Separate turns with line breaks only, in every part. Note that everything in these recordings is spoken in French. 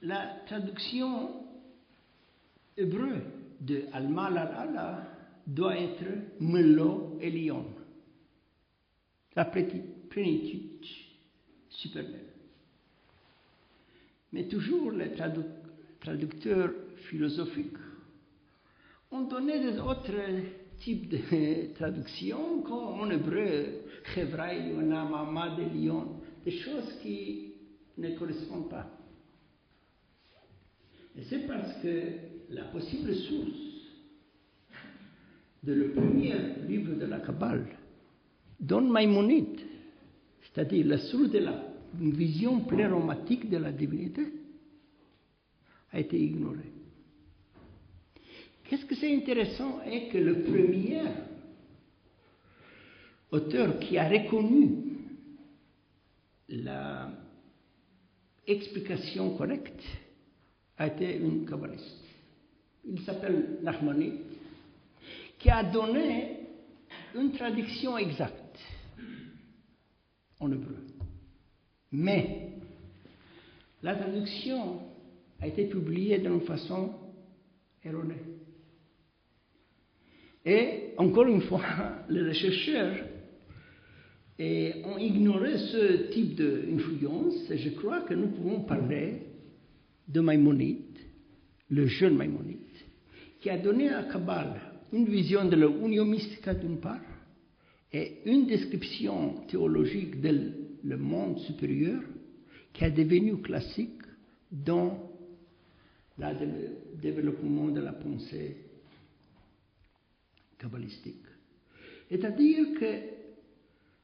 la traduction hébreu de Alma Lalala doit être Melo Elion. La plénitude supérieure. Mais toujours les traducteurs philosophiques ont donné des autres types de traductions, comme en hébreu, Chevraï, Mamad, Elion, des choses qui ne correspondent pas. Et c'est parce que la possible source de le premier livre de la Kabbale donne Maïmonide, c'est-à-dire la source de la vision pléromatique de la divinité, a été ignorée. Qu'est-ce que c'est intéressant est que le premier auteur qui a reconnu l'explication correcte a été un kabbaliste. Il s'appelle Nachmanide, qui a donné une traduction exacte en hébreu. Mais la traduction a été publiée d'une façon erronée. Et encore une fois, les chercheurs ont ignoré ce type d'influence, et je crois que nous pouvons parler de Maïmonide, le jeune Maïmonide, qui a donné à Kabbale une vision de l'union mystique d'une part, et une description théologique du monde supérieur qui est devenu classique dans le développement de la pensée kabbalistique. C'est-à-dire que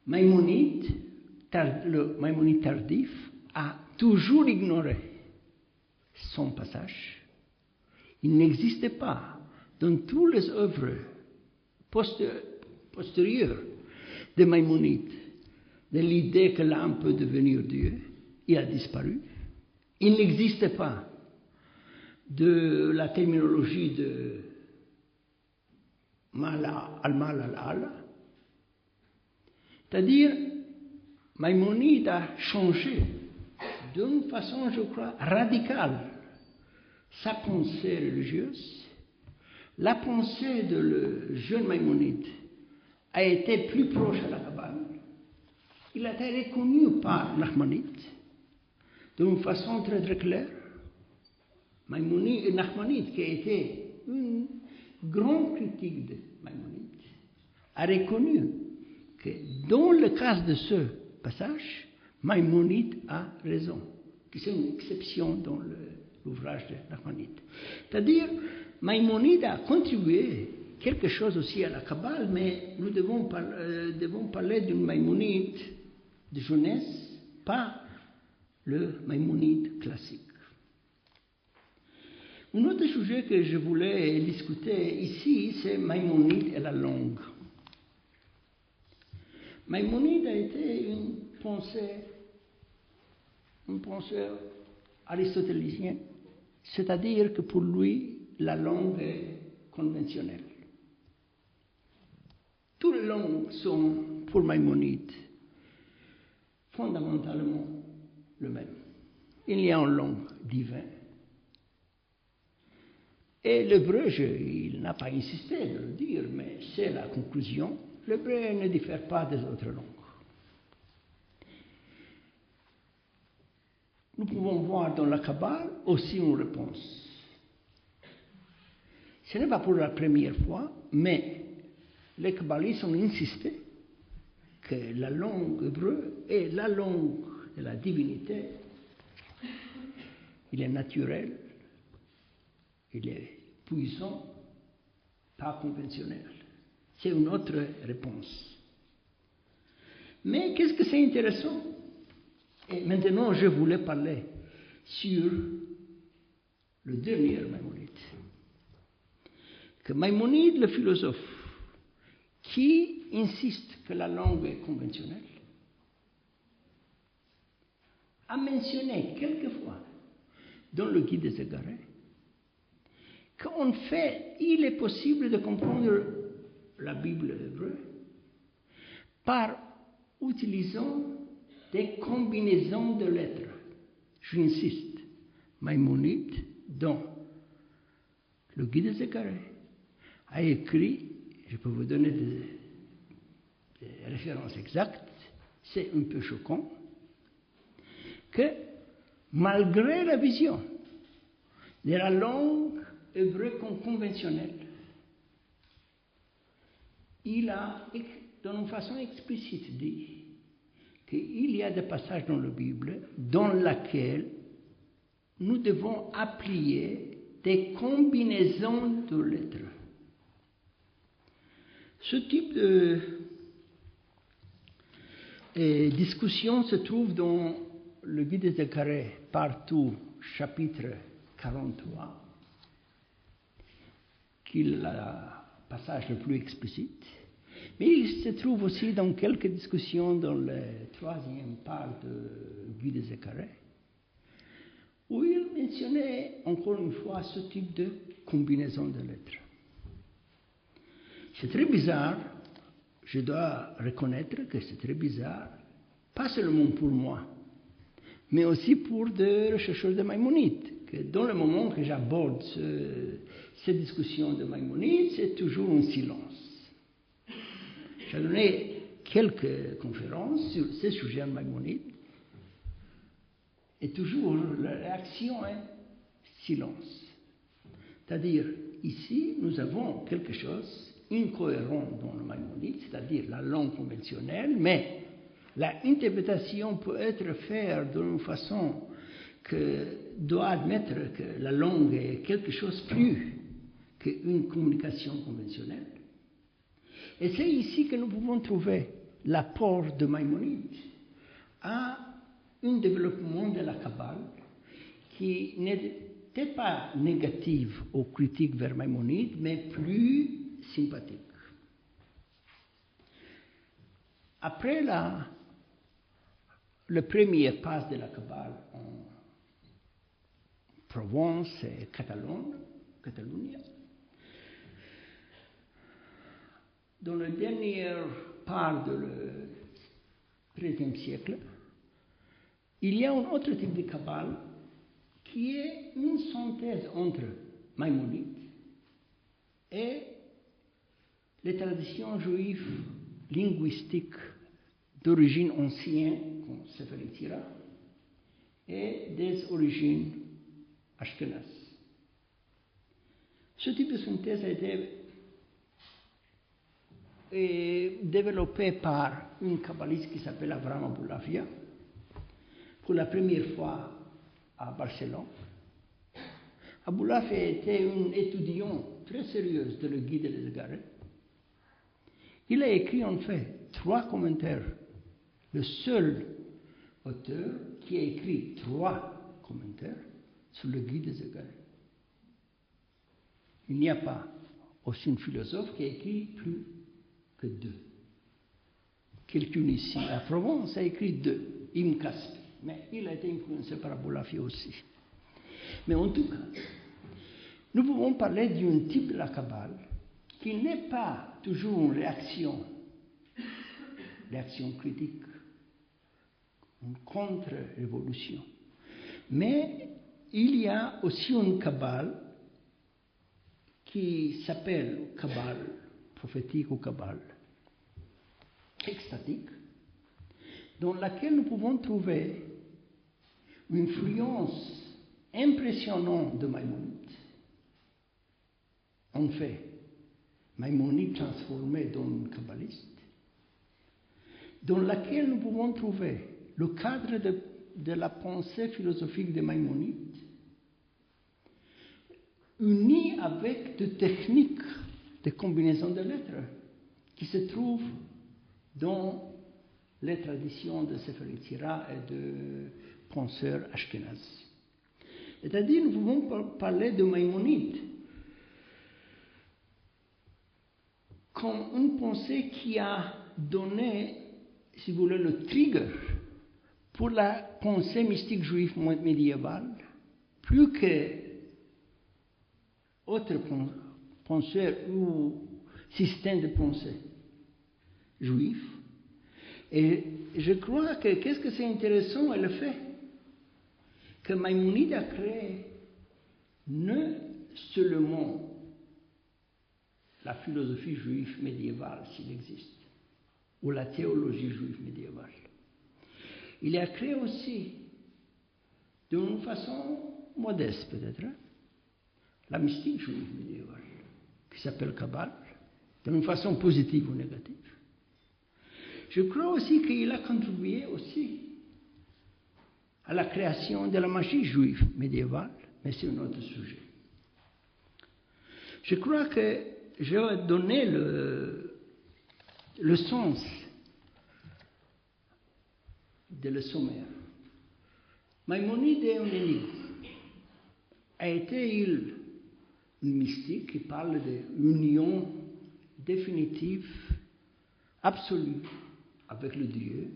le Maïmonide tardif a toujours ignoré son passage. Il n'existait pas dans toutes les œuvres postérieures de Maïmonide de l'idée que l'âme peut devenir Dieu. Il a disparu. Il n'existait pas de la terminologie de Alma al-Ala. C'est-à-dire, Maïmonide a changé d'une façon, je crois, radicale sa pensée religieuse. La pensée de le jeune Maïmonide a été plus proche à la Kabbale. Il a été reconnu par Nachmanide d'une façon très très claire. Nachmanide, qui a été une grande critique de Maïmonide, a reconnu que dans le cas de ce passage, Maïmonide a raison, que c'est une exception dans l'ouvrage de Nachmanide. C'est-à-dire, Maïmonide a contribué quelque chose aussi à la Kabbale, mais nous devons parler d'une Maïmonide de jeunesse, pas le Maïmonide classique. Un autre sujet que je voulais discuter ici, c'est Maïmonide et la langue. Maïmonide a été un penseur aristotélien, c'est-à-dire que pour lui, la langue est conventionnelle. Toutes les langues sont, pour Maïmonide, fondamentalement le même. Il y a une langue divine. Et l'hébreu, il n'a pas insisté de le dire, mais c'est la conclusion. L'hébreu ne diffère pas des autres langues. Nous pouvons voir dans la Kabbale aussi une réponse. Ce n'est pas pour la première fois, mais les kabbalistes ont insisté que la langue hébreu est la langue de la divinité. Il est naturel, il est puissant, pas conventionnel. C'est une autre réponse. Mais qu'est-ce que c'est intéressant? Et maintenant, je voulais parler sur le dernier Maïmonide. Que Maïmonide, le philosophe, qui insiste que la langue est conventionnelle, a mentionné quelquefois dans le Guide des égarés qu'en fait, il est possible de comprendre la Bible hébreu par utilisant des combinaisons de lettres. J'insiste. Maïmonide, dans le Guide des Égarés, a écrit, je peux vous donner des références exactes, c'est un peu choquant, que malgré la vision de la langue hébreu conventionnelle, il a, d'une façon explicite, dit qu'il y a des passages dans la Bible dans lesquels nous devons appliquer des combinaisons de lettres. Ce type de discussion se trouve dans le Guide des Égarés, partout, chapitre 43, qui est le passage le plus explicite. Mais il se trouve aussi dans quelques discussions dans la troisième part du Guide des Égarés, où il mentionnait encore une fois ce type de combinaison de lettres. C'est très bizarre, je dois reconnaître que c'est très bizarre, pas seulement pour moi, mais aussi pour des chercheurs de Maïmonide, que dans le moment que j'aborde ces discussions de Maïmonide, c'est toujours un silence. J'ai donné quelques conférences sur ces sujets de Maïmonide, et toujours la réaction est silence. C'est-à-dire, ici, nous avons quelque chose incohérent dans le Maïmonide, c'est-à-dire la langue conventionnelle, mais l'interprétation peut être faite d'une façon que doit admettre que la langue est quelque chose de plus qu'une communication conventionnelle. Et c'est ici que nous pouvons trouver l'apport de Maïmonide à un développement de la Kabbale qui n'était pas négatif aux critiques vers Maïmonide, mais plus sympathique. Après le premier pas de la Kabbale en Provence et Catalogne, dans la dernière part du XIIIe siècle, il y a un autre type de Kabbale qui est une synthèse entre Maïmonide et les traditions juives linguistiques d'origine ancienne, comme Sefer Yetzirah, et des origines ashkénazes. Ce type de synthèse a été développé par un kabbaliste qui s'appelle Avraham Abulafia, pour la première fois à Barcelone. Abulafia était un étudiant très sérieux de le Guide des Égarés. Il a écrit en fait 3 commentaires, le seul auteur qui a écrit 3 commentaires sur le Guide des Égarés. Il n'y a pas aussi un philosophe qui a écrit plus que 2. Quelqu'un ici à Provence a écrit 2, Ibn Kaspi, mais il a été influencé par Abulafia aussi. Mais en tout cas, nous pouvons parler d'un type de la Kabbale qui n'est pas toujours une réaction critique, une contre-révolution. Mais il y a aussi une Kabbale qui s'appelle Kabbale prophétique ou Kabbale extatique, dans laquelle nous pouvons trouver une influence impressionnante de Maïmonide. En fait, Maïmonide transformé dans un kabbaliste, dans laquelle nous pouvons trouver le cadre de la pensée philosophique de Maïmonide, uni avec des techniques de combinaison de lettres qui se trouvent dans les traditions de Sefer Yetzirah et de penseurs ashkénazes. C'est-à-dire, nous pouvons parler de Maïmonide comme une pensée qui a donné, si vous voulez, le trigger pour la pensée mystique juive médiévale, plus que autres penseurs ou systèmes de pensée juifs. Et je crois que qu'est-ce que c'est intéressant est le fait que Maïmonide a créé non seulement la philosophie juive médiévale, s'il existe, ou la théologie juive médiévale. Il a créé aussi, d'une façon modeste peut-être, la mystique juive médiévale, qui s'appelle Kabbale, d'une façon positive ou négative. Je crois aussi qu'il a contribué aussi à la création de la magie juive médiévale, mais c'est un autre sujet. Je crois que je vais donner le sens de le sommaire. Maïmonide est un énigme. A été une mystique qui parle de l'union définitive, absolue avec le Dieu,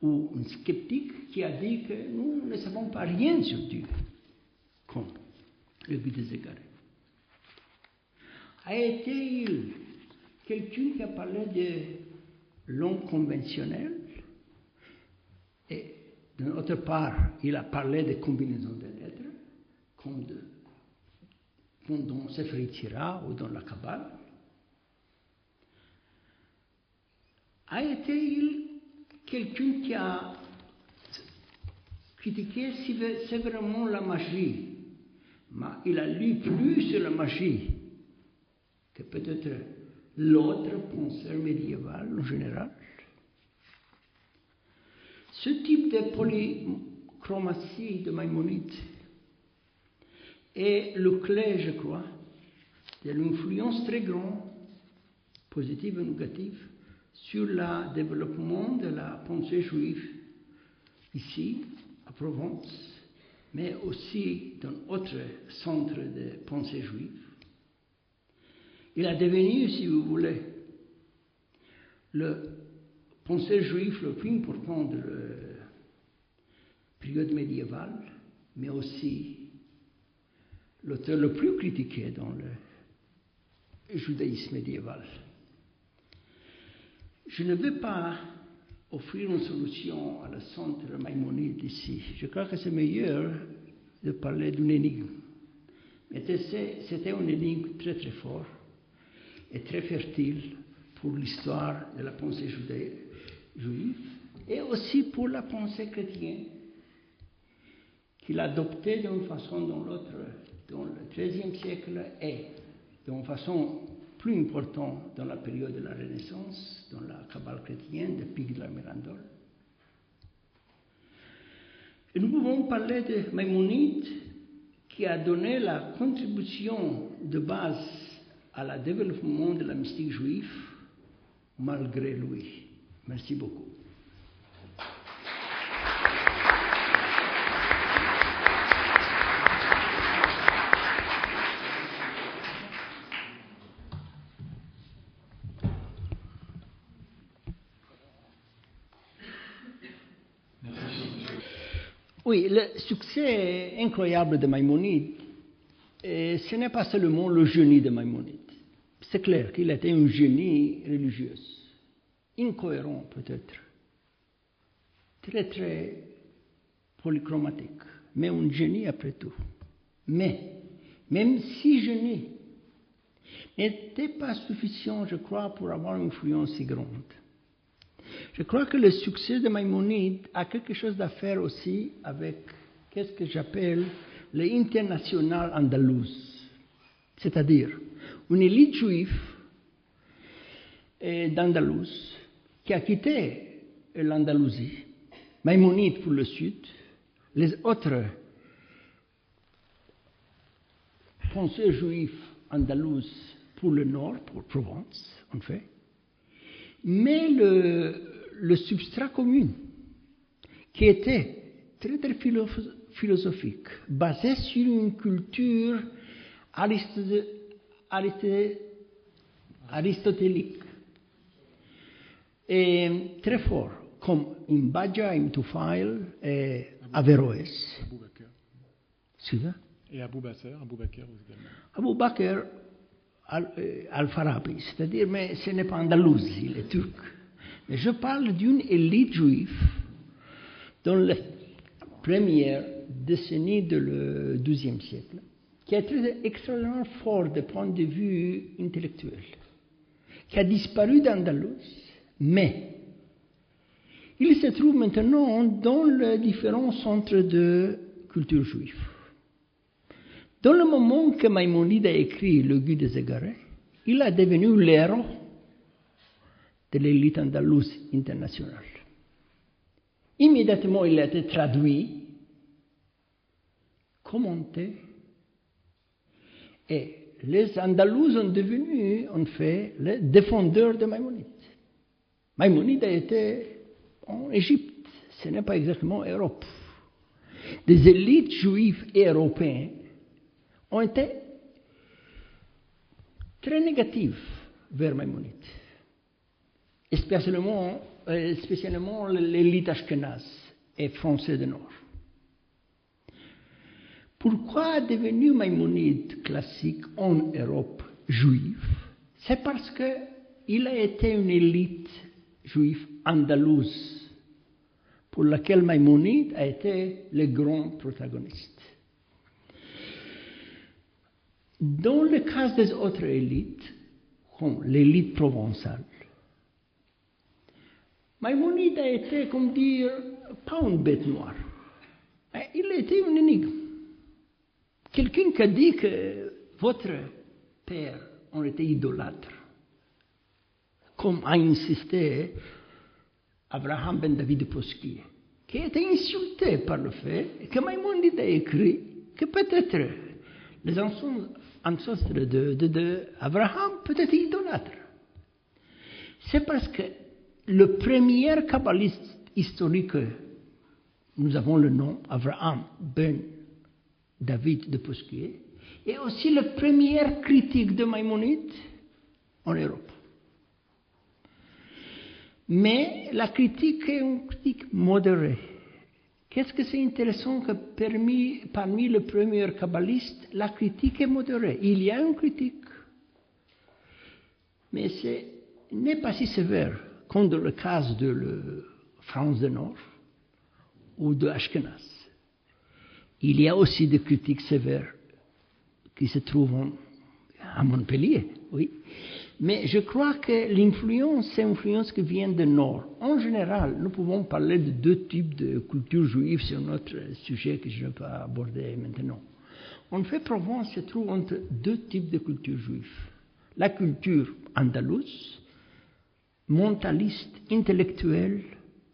ou un sceptique qui a dit que nous ne savons pas rien sur Dieu, comme le but des égarés. A été quelqu'un qui a parlé de l'homme conventionnel, et d'une autre part, il a parlé de combinaisons de lettres, comme dans Sefer Yetzirah ou dans la Kabbale. A été quelqu'un qui a critiqué sévèrement la magie, mais il a lu plus sur la magie que peut-être l'autre penseur médiéval en général. Ce type de polychromatie de Maïmonide est le clé, je crois, de l'influence très grande, positive et négative, sur le développement de la pensée juive ici, à Provence, mais aussi dans d'autres centres de pensée juive. Il a devenu, si vous voulez, le penseur juif le plus important de la période médiévale, mais aussi l'auteur le plus critiqué dans le judaïsme médiéval. Je ne vais pas offrir une solution à la centre Maïmonide ici. Je crois que c'est meilleur de parler d'une énigme. Mais c'était une énigme très très forte et très fertile pour l'histoire de la pensée juive et aussi pour la pensée chrétienne qu'il a adoptée d'une façon ou d'une autre dans le XIIIe siècle et d'une façon plus importante dans la période de la Renaissance, dans la Kabbale chrétienne de Pig de la Mirandole. Et nous pouvons parler de Maïmonide qui a donné la contribution de base à la développement de la mystique juive malgré lui. Merci beaucoup. Oui, le succès incroyable de Maïmonide, ce n'est pas seulement le génie de Maïmonide. C'est clair qu'il était un génie religieux, incohérent peut-être, très très polychromatique, mais un génie après tout. Mais, même si génie n'était pas suffisant, je crois, pour avoir une influence si grande. Je crois que le succès de Maïmonide a quelque chose à faire aussi avec ce que j'appelle l'international andalouse, c'est-à-dire une élite juive d'Andalouse qui a quitté l'Andalousie, Maïmonide pour le sud, les autres penseurs juifs andalous pour le nord, pour Provence, en fait, mais le substrat commun, qui était très très philosophique, basé sur une culture aristotélique, et très fort, comme Imbaja, Imtufail et Averroès.
Et Abou Bakr également.
Abou Bakr Al-Farabi, c'est-à-dire, mais ce n'est pas andalouse, il est turc. Mais je parle d'une élite juive dont la première décennie du XIIe siècle, qui a été extrêmement fort du point de vue intellectuel, qui a disparu d'Andalous, mais il se trouve maintenant dans les différents centres de culture juive. Dans le moment que Maïmonide a écrit Le Guide des Égarés, il est devenu l'héros de l'élite andalouse internationale. Immédiatement, il a été traduit, commenté, et les Andalous ont devenu, en fait, les défendeurs de Maïmonide. Maïmonide a été en Égypte, ce n'est pas exactement Europe. Des élites juives et européennes ont été très négatives vers Maïmonide, spécialement l'élite ashkénaze et français du Nord. Pourquoi est devenu Maïmonide classique en Europe juive? C'est parce qu'il a été une élite juive andalouse pour laquelle Maïmonide a été le grand protagoniste. Dans le cas des autres élites, comme l'élite provençale, Maïmonide a été, comme dire, pas une bête noire. Il a été une énigme. Quelqu'un qui a dit que votre père en était idolâtre, comme a insisté Abraham ben David de Posquier, qui a été insulté par le fait que Maïmonide a écrit que peut-être les ancêtres d'Abraham peut-être idolâtres. C'est parce que le premier kabbaliste historique, nous avons le nom Abraham ben David de Posquier, est aussi le premier critique de Maïmonide en Europe. Mais la critique est une critique modérée. Qu'est-ce que c'est intéressant que parmi les premiers kabbalistes, la critique est modérée. Il y a une critique, mais ce n'est pas si sévère comme dans le cas de la France du Nord ou de Ashkenaz. Il y a aussi des critiques sévères qui se trouvent à Montpellier, oui. Mais je crois que l'influence, c'est une influence qui vient du Nord. En général, nous pouvons parler de deux types de culture juive sur notre sujet que je ne vais pas aborder maintenant. En fait, Provence se trouve entre deux types de culture juive. La culture andalouse, mentaliste, intellectuelle,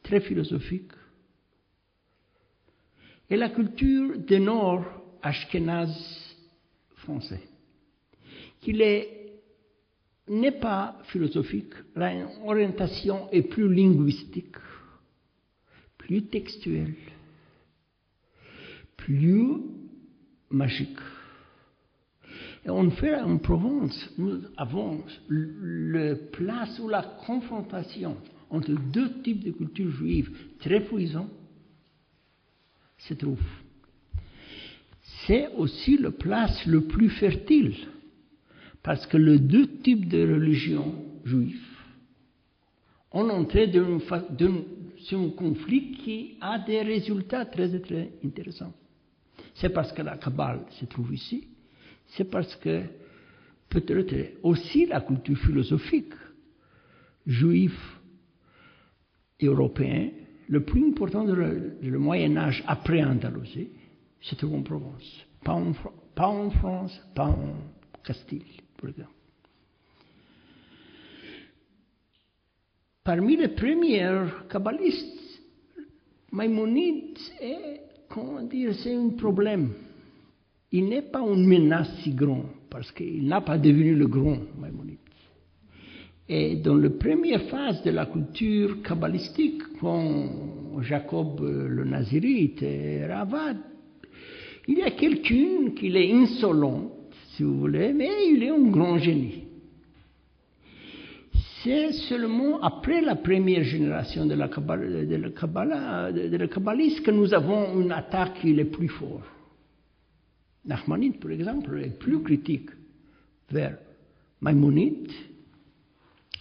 très philosophique, et la culture du Nord, ashkénaze français, qui n'est pas philosophique, l'orientation est plus linguistique, plus textuelle, plus magique. Et en fait, en Provence, nous avons la place ou la confrontation entre deux types de culture juive très puissants se trouve. C'est aussi la place le plus fertile, parce que les deux types de religions juives ont entré sur un conflit qui a des résultats très, très intéressants. C'est parce que la Kabbale se trouve ici, c'est parce que peut-être aussi la culture philosophique juive et européenne, le plus important de le Moyen-Âge après Andalousie, se trouve en Provence. Pas en France, pas en Castille, par exemple. Parmi les premiers kabbalistes, Maïmonide est, c'est un problème. Il n'est pas une menace si grande, parce qu'il n'a pas devenu le grand Maïmonide. Et dans la première phase de la culture kabbalistique, comme Jacob le Nazirite et Ravad, il y a quelqu'un qui est insolent, si vous voulez, mais il est un grand génie. C'est seulement après la première génération de la kabbaliste que nous avons une attaque qui est plus forte. Nachmanide, par exemple, est plus critique vers Maïmonide,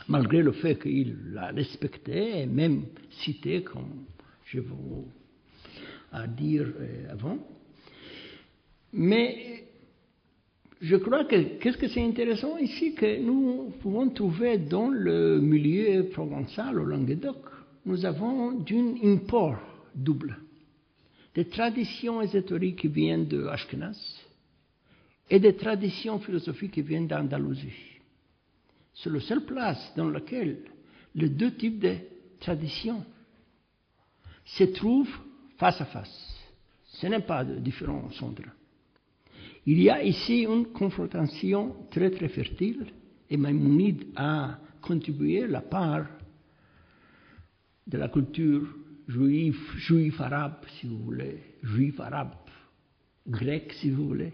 malgré le fait qu'il l'a respecté et même cité, comme je vous à dire avant. Mais je crois que qu'est-ce que c'est intéressant ici que nous pouvons trouver dans le milieu provençal au Languedoc, nous avons d'un import double. Des traditions ésotériques qui viennent de Ashkenaz et des traditions philosophiques qui viennent d'Andalousie. C'est la seule place dans laquelle les deux types de traditions se trouvent face à face. Ce n'est pas de différence entre. Il y a ici une confrontation très très fertile et Maïmonide a contribué la part de la culture juif arabe, si vous voulez, juif arabe, grec, si vous voulez,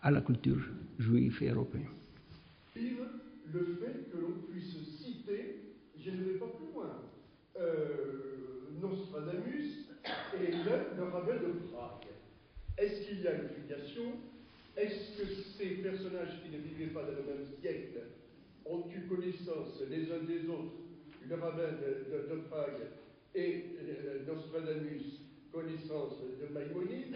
à la culture juive et européenne.
Le fait que l'on puisse citer, je ne vais pas plus loin, Nostradamus et le rabbin de Prague. Est-ce qu'il y a une filiation? Est-ce que ces personnages qui ne vivaient pas dans le même siècle ont eu connaissance les uns des autres, le rabbin de Prague et Nostradamus, connaissance de Maïmonide?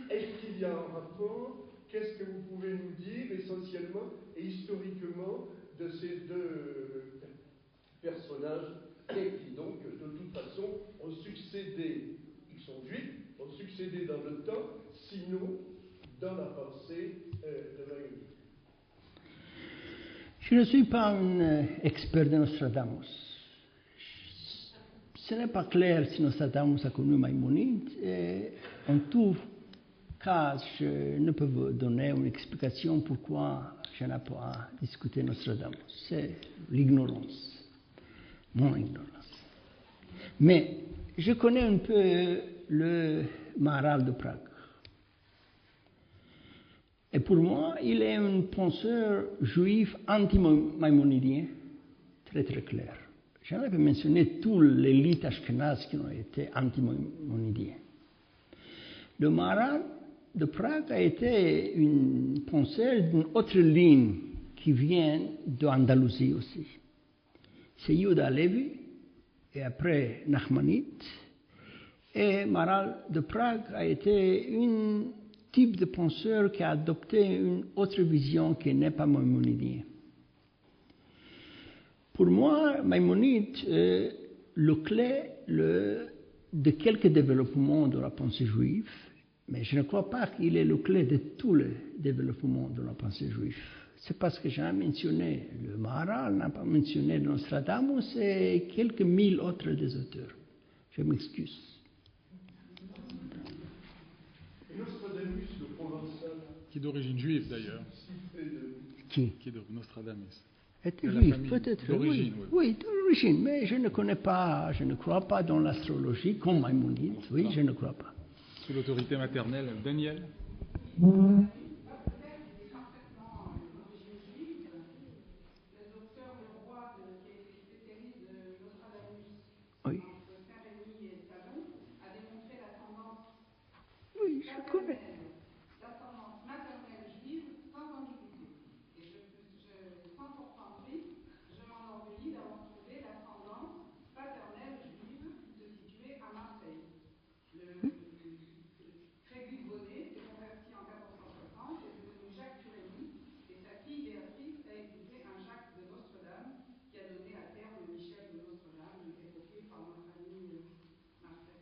Est-ce qu'il y a un rapport? Qu'est-ce que vous pouvez nous dire essentiellement et historiquement de ces deux personnages et qui donc de toute façon ont succédé, ils sont juifs, ont succédé dans le temps, sinon dans la pensée de Maïmonide?
Je ne suis pas un expert de Nostradamus. Ce n'est pas clair si Nostradamus a connu Maïmonide. En tout cas, je ne peux vous donner une explication pourquoi je n'ai pas discuté Nostradamus. C'est l'ignorance, mon ignorance. Mais je connais un peu le Maharal de Prague. Et pour moi, il est un penseur juif anti-maïmonidien, très très clair. Je n'avais mentionné toute l'élite ashkénaze qui ont été anti-maïmonidiens. Le Maharal de Prague a été un penseur d'une autre ligne qui vient d'Andalousie aussi. C'est Yehuda Levi, et après Nachmanide. Et Maharal de Prague a été un type de penseur qui a adopté une autre vision qui n'est pas maïmonidienne. Pour moi, Maïmonide est le clé de quelques développements de la pensée juive, mais je ne crois pas qu'il est le clé de tous les développements de la pensée juive. C'est parce que j'ai mentionné le Maharal, n'a pas mentionné Nostradamus et quelques mille autres des auteurs. Je m'excuse.
Nostradamus, le provençal.
Qui est d'origine juive d'ailleurs.
Qui
est de Nostradamus.
Était juif, peut-être.
D'origine,
oui, d'origine, mais je ne connais pas, je ne crois pas dans l'astrologie comme Maïmonide. Oui, je ne crois pas.
Sous l'autorité maternelle, Daniel.
Oui. Oui, je connais.
L'ascendance maternelle juive sans ambiguïté. Et sans surprise, je m'enorgueillis d'avoir trouvé l'ascendance paternelle juive qui se situait à Marseille. Le Crégus Bonnet s'est converti en 1460, est devenu Jacques Turémy, et sa fille Béatrice a épousé un Jacques de Notre-Dame qui a donné à terme Michel de Notre-Dame, évoqué par notre ami Marcel.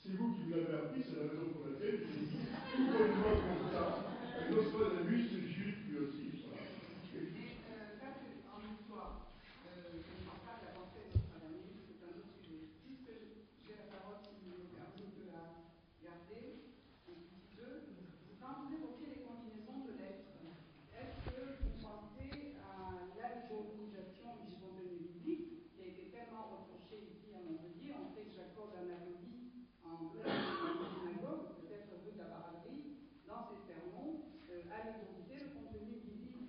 C'est vous qui me l'avez appris, c'est la raison pour laquelle je l'ai dit tout bonnement comme ça. Nostradamus, juif lui aussi. Voilà.
Ça, c'est en histoire. Je ne parle pas de la pensée de Nostradamus, c'est un autre sujet. Puisque j'ai la parole, si vous me permettez de la garder, un petit peu. Quand vous évoquez les combinaisons de lettres, est-ce que vous pensez à l'algérisation du contenu biblique, qui a été tellement reproché ici à Montpellier? On sait que Jacob en avait dit en pleine synagogue, peut-être rue de la Barraderie, dans ses sermons, allégoriser le contenu biblique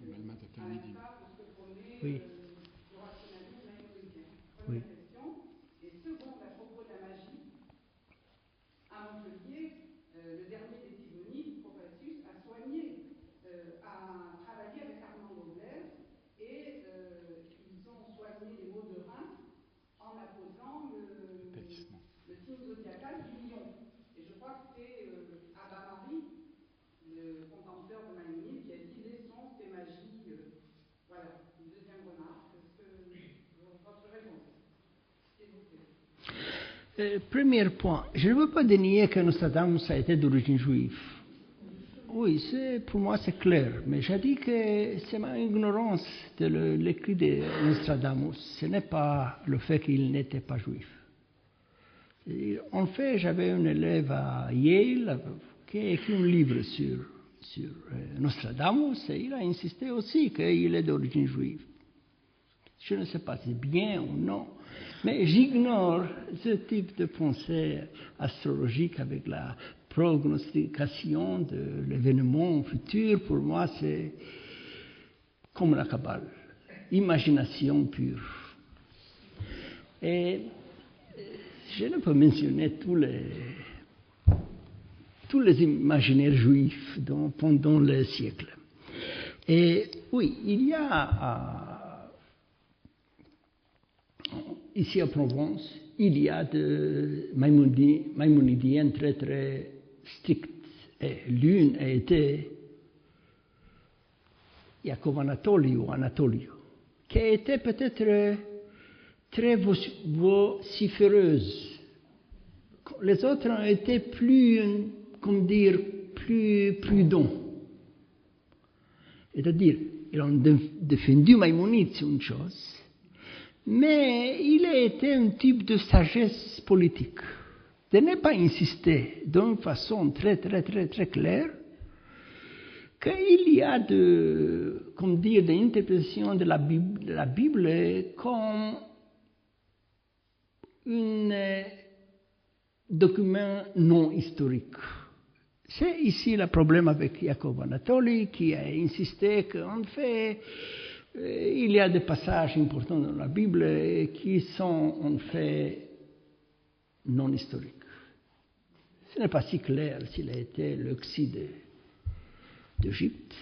à l'instar de ce que prônait le rationalisme maïmonidien. Première question. Et seconde, à propos de la magie, à Montpellier, le dernier des Sidonides, Propacius, a soigné, a travaillé avec Armand Goblet et ils ont soigné les maux de rein en apposant le signe zodiacal du lion. Et je
Premier point, je ne veux pas dénier que Nostradamus a été d'origine juive. Oui, pour moi c'est clair, mais j'ai dit que c'est ma ignorance de l'écrit de Nostradamus. Ce n'est pas le fait qu'il n'était pas juif. En fait, j'avais un élève à Yale qui a écrit un livre sur Nostradamus et il a insisté aussi qu'il est d'origine juive. Je ne sais pas si c'est bien ou non, mais j'ignore ce type de pensée astrologique avec la prognostication de l'événement futur. Pour moi, c'est comme la Kabbale, imagination pure. Et je ne peux mentionner tous les imaginaires juifs pendant les siècles. Et oui, il y a ici à Provence, il y a des maïmonidiens très très stricts. Et l'une a été Jacob Anatolio, qui a été peut-être très vociféreuse. Les autres ont été plus prudents. C'est-à-dire, ils ont défendu Maïmonide, c'est une chose, mais il a été un type de sagesse politique, de ne pas insister d'une façon très claire qu'il y a des interprétations de la Bible comme un document non historique. C'est ici le problème avec Jacob Anatoli qui a insisté qu'en fait, il y a des passages importants dans la Bible qui sont en fait non historiques. Ce n'est pas si clair s'il a été l'exil d'Égypte.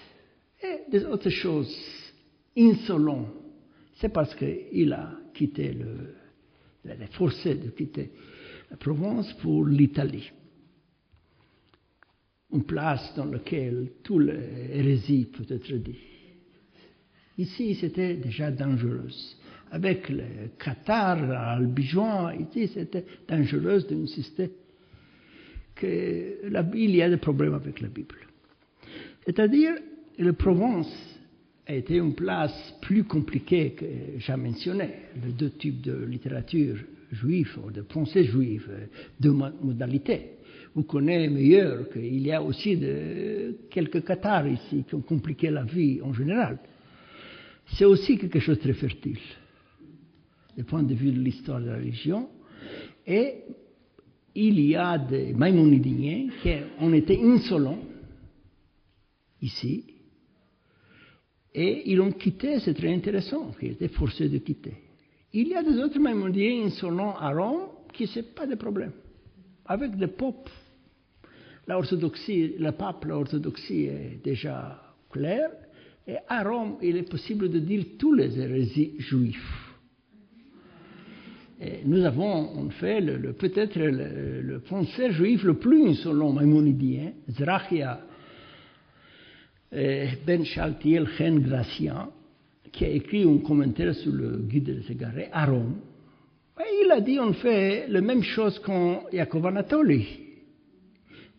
Et des autres choses insolentes, c'est parce qu'il a quitté il a été forcé de quitter la Provence pour l'Italie. Une place dans laquelle toute l'hérésie peut être dit. Ici, c'était déjà dangereux. Avec le Qatar, l'Albigeois, ici, c'était dangereux d'insister qu'il y a des problèmes avec la Bible. C'est-à-dire, la Provence a été une place plus compliquée que j'ai mentionné. Les deux types de littérature juive, ou de pensée juive, deux modalités. Vous connaissez meilleur qu'il y a aussi quelques Qatars ici qui ont compliqué la vie en général. C'est aussi quelque chose de très fertile, du point de vue de l'histoire de la religion. Et il y a des maïmonidiens qui ont été insolents ici, et ils ont quitté, c'est très intéressant, qu'ils étaient forcés de quitter. Il y a des autres maïmonidiens insolents à Rome qui n'ont pas de problème. Avec le pape, l'orthodoxie est déjà claire, et à Rome, il est possible de dire tous les hérésies juifs. Et nous avons en fait peut-être le penseur juif le plus insolent maïmonidien, Zrachia Ben Shaltiel Chen Gracian, qui a écrit un commentaire sur le guide des égarés à Rome. Et il a dit en fait la même chose qu'en Jacob Anatoli.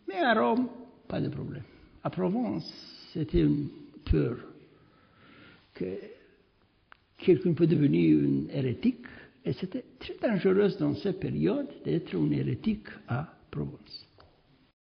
Mais à Rome, pas de problème. À Provence, c'était une peur que quelqu'un peut devenir un hérétique. Et c'était très dangereux dans cette période d'être un hérétique à Provence.